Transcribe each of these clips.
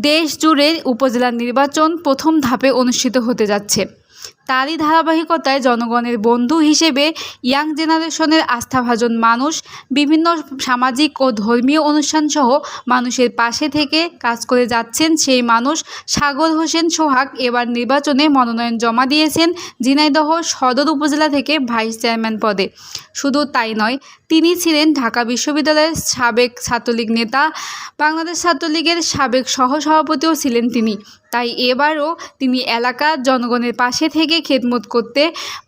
দেশ জুড়ে উপজেলা নির্বাচন প্রথম ধাপে অনুষ্ঠিত হতে যাচ্ছে। তারই ধারাবাহিকতায় জনগণের বন্ধু হিসেবে ইয়াং জেনারেশনের আস্থাভাজন মানুষ বিভিন্ন সামাজিক ও ধর্মীয় অনুষ্ঠানসহ মানুষের পাশে থেকে কাজ করে যাচ্ছেন সেই মানুষ সাগর হোসেন সোহাগ এবার নির্বাচনে মনোনয়ন জমা দিয়েছেন ঝিনাইদহ সদর উপজেলা থেকে ভাইস চেয়ারম্যান পদে। শুধু তাই নয়, তিনি ছিলেন ঢাকা বিশ্ববিদ্যালয়ের সাবেক ছাত্রলীগ নেতা, বাংলাদেশ ছাত্রলীগের সাবেক সহসভাপতিও ছিলেন তিনি। তাই এবারও তিনি এলাকার জনগণের পাশে থেকে খেদমত করতে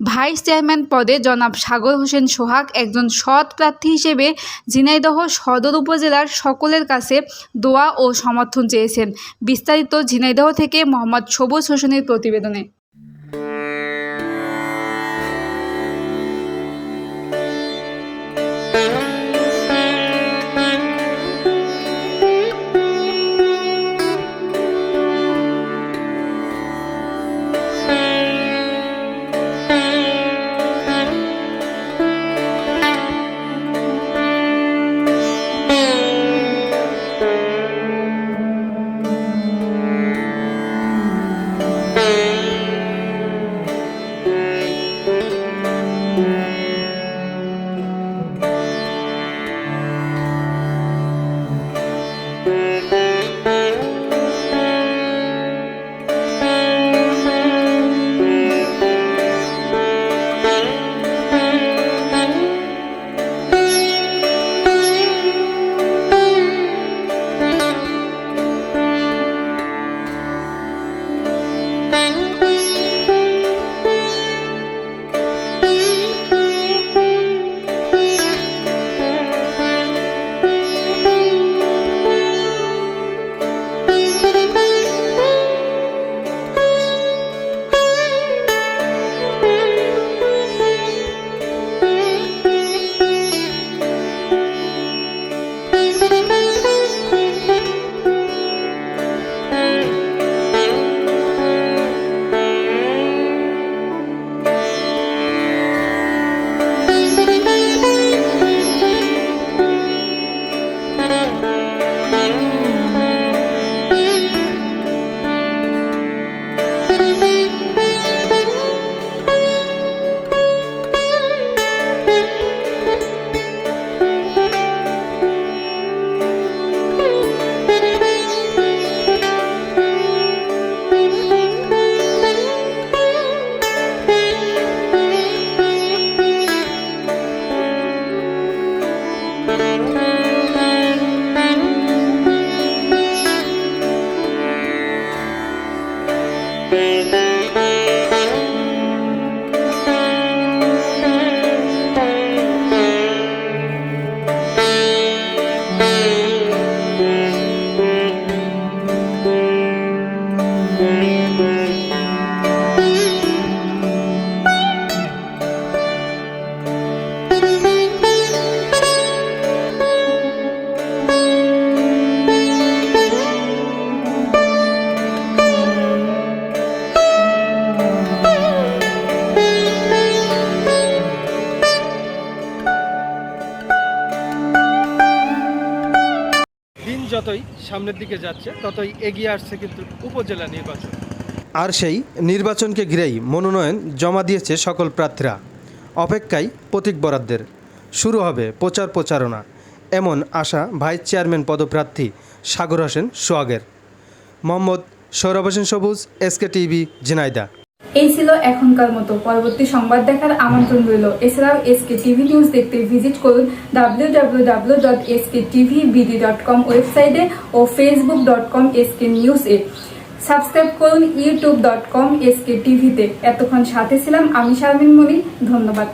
ভাইস চেয়ারম্যান পদে জনাব সাগর হোসেন সোহাগ একজন সৎ প্রার্থী হিসেবে ঝিনাইদহ সদর উপজেলার সকলের কাছে দোয়া ও সমর্থন চেয়েছেন। বিস্তারিত ঝিনাইদহ থেকে মোহাম্মদ সবুজ হোসেনের প্রতিবেদনে। যতই সামনের দিকে যাচ্ছে ততই এগিয়ে আসছে কিন্তু উপজেলা নির্বাচন, আর সেই নির্বাচনকে ঘিরেই মনোনয়ন জমা দিয়েছে সকল প্রার্থীরা। অপেক্ষায় প্রতীক বরাদ্দের শুরু হবে প্রচারণা, এমন আশা ভাইস চেয়ারম্যান পদপ্রার্থী সাগর হোসেন সোহাগের। মোহাম্মদ সৌরভ হোসেন সবুজ, এসকে টিভি, ঝিনাইদহ। এই ছিল এখনকার মতো। পরবর্তী সংবাদ দেখার আমন্ত্রণ রইল। এছাড়াও এসকে টিভি নিউজ দেখতে ভিজিট করুন www.sktvbd.com ওয়েবসাইটে ও facebook.com sknews এ। সাবস্ক্রাইব করুন youtube.com sktvতে। এতক্ষণ সাথে ছিলাম আমি শারমিন মনি। ধন্যবাদ।